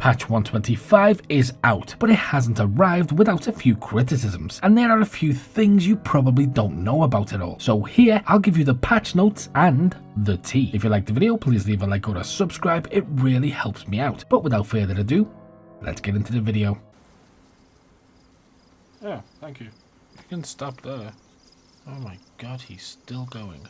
Patch 125 is out, but it hasn't arrived without a few criticisms, and there are a few things you probably don't know about it all. So here, I'll give you the patch notes and the tea. If you liked the video, please leave a like or a subscribe, it really helps me out. But without further ado, let's get into the video. Yeah, thank you. You can stop there. Oh my god, he's still going.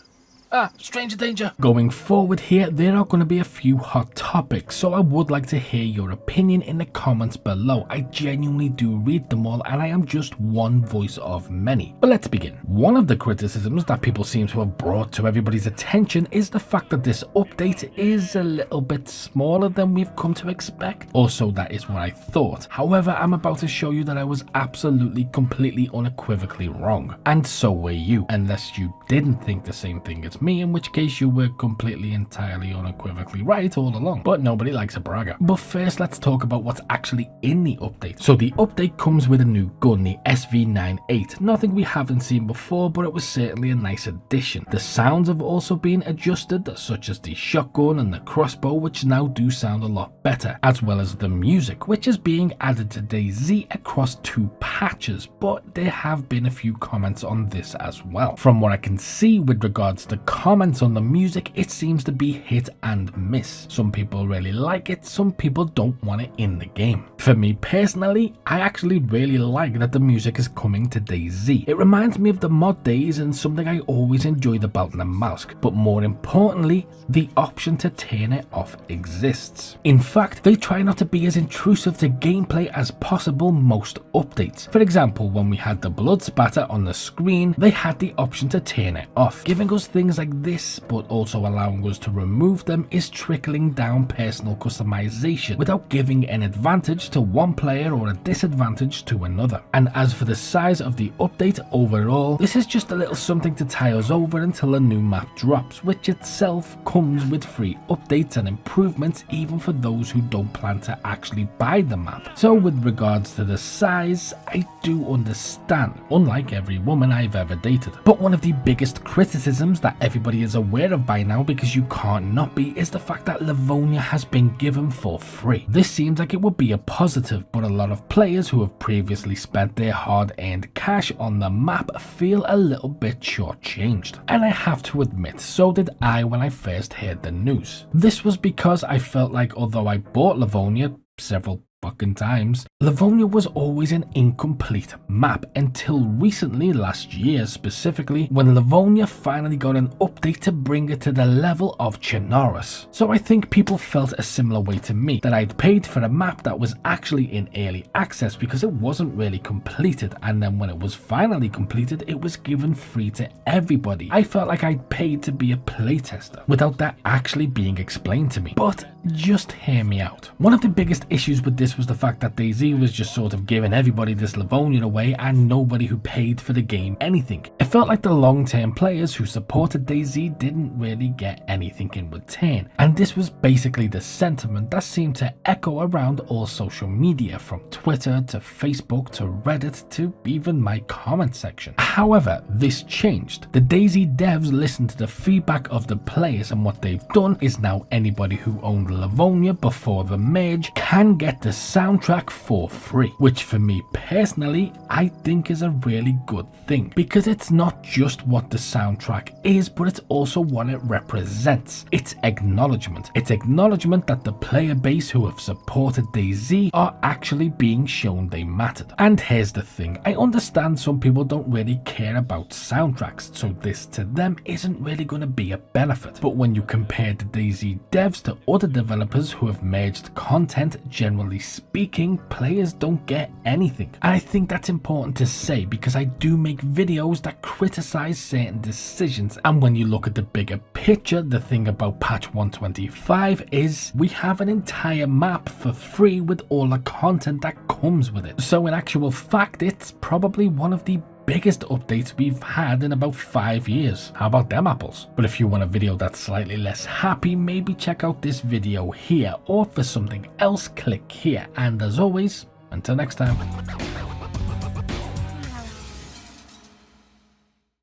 Stranger danger! Going forward here, there are going to be a few hot topics, so I would like to hear your opinion in the comments below. I genuinely do read them all, and I am just one voice of many. But let's begin. One of the criticisms that people seem to have brought to everybody's attention is the fact that this update is a little bit smaller than we've come to expect. Also, that is what I thought. However, I'm about to show you that I was absolutely, completely, unequivocally wrong. And so were you, unless you didn't think the same thing as me, in which case you were completely, entirely, unequivocally right all along. But nobody likes a bragger. But first, let's talk about what's actually in the update. So the update comes with a new gun, the SV98. Nothing we haven't seen before, but it was certainly a nice addition. The sounds have also been adjusted, such as the shotgun and the crossbow, which now do sound a lot better, as well as the music, which is being added to DayZ across 2 patches, but there have been a few comments on this as well. From what I can see with regards to comments on the music, it seems to be hit and miss. Some people really like it, some people don't want it in the game. For me personally, I actually really like that the music is coming to DayZ. It reminds me of the mod days and something I always enjoyed about the mask, but more importantly, the option to turn it off exists. In fact, they try not to be as intrusive to gameplay as possible most updates. For example, when we had the blood spatter on the screen, they had the option to turn it off. Giving us things like this, but also allowing us to remove them, is trickling down personal customization without giving an advantage to one player or a disadvantage to another. And as for the size of the update overall, this is just a little something to tie us over until a new map drops, which itself comes with free updates and improvements even for those who don't plan to actually buy the map. So with regards to the size, I do understand, unlike every woman I've ever dated. But one of the biggest criticisms that everybody is aware of by now, because you can't not be, is the fact that Livonia has been given for free. This seems like it would be a positive, but a lot of players who have previously spent their hard-earned cash on the map feel a little bit shortchanged. And I have to admit, so did I when I first heard the news. This was because I felt like although I bought Livonia several fucking times, Livonia was always an incomplete map until recently, last year specifically, when Livonia finally got an update to bring it to the level of Chernarus. So I think people felt a similar way to me, that I'd paid for a map that was actually in early access because it wasn't really completed, and then when it was finally completed, it was given free to everybody. I felt like I'd paid to be a playtester without that actually being explained to me. But just hear me out. One of the biggest issues with this was the fact that DayZ was just sort of giving everybody this Livonia away and nobody who paid for the game anything. It felt like the long-term players who supported DayZ didn't really get anything in return, and this was basically the sentiment that seemed to echo around all social media, from Twitter to Facebook to Reddit to even my comment section. However, this changed. The DayZ devs listened to the feedback of the players, and what they've done is now anybody who owned Livonia before the merge can get the soundtrack for free, which for me personally, I think is a really good thing, because it's not just what the soundtrack is, but it's also what it represents. It's acknowledgement. It's acknowledgement that the player base who have supported DayZ are actually being shown they mattered. And here's the thing, I understand some people don't really care about soundtracks, so this to them isn't really going to be a benefit. But when you compare the DayZ devs to other developers who have merged content, generally speaking, players don't get anything. And I think that's important to say, because I do make videos that criticize certain decisions, and when you look at the bigger picture, the thing about patch 125 is we have an entire map for free with all the content that comes with it. So in actual fact, it's probably one of the biggest updates we've had in about 5 years. How about them apples? But if you want a video that's slightly less happy, maybe check out this video here, or for something else, click here. And as always, until next time.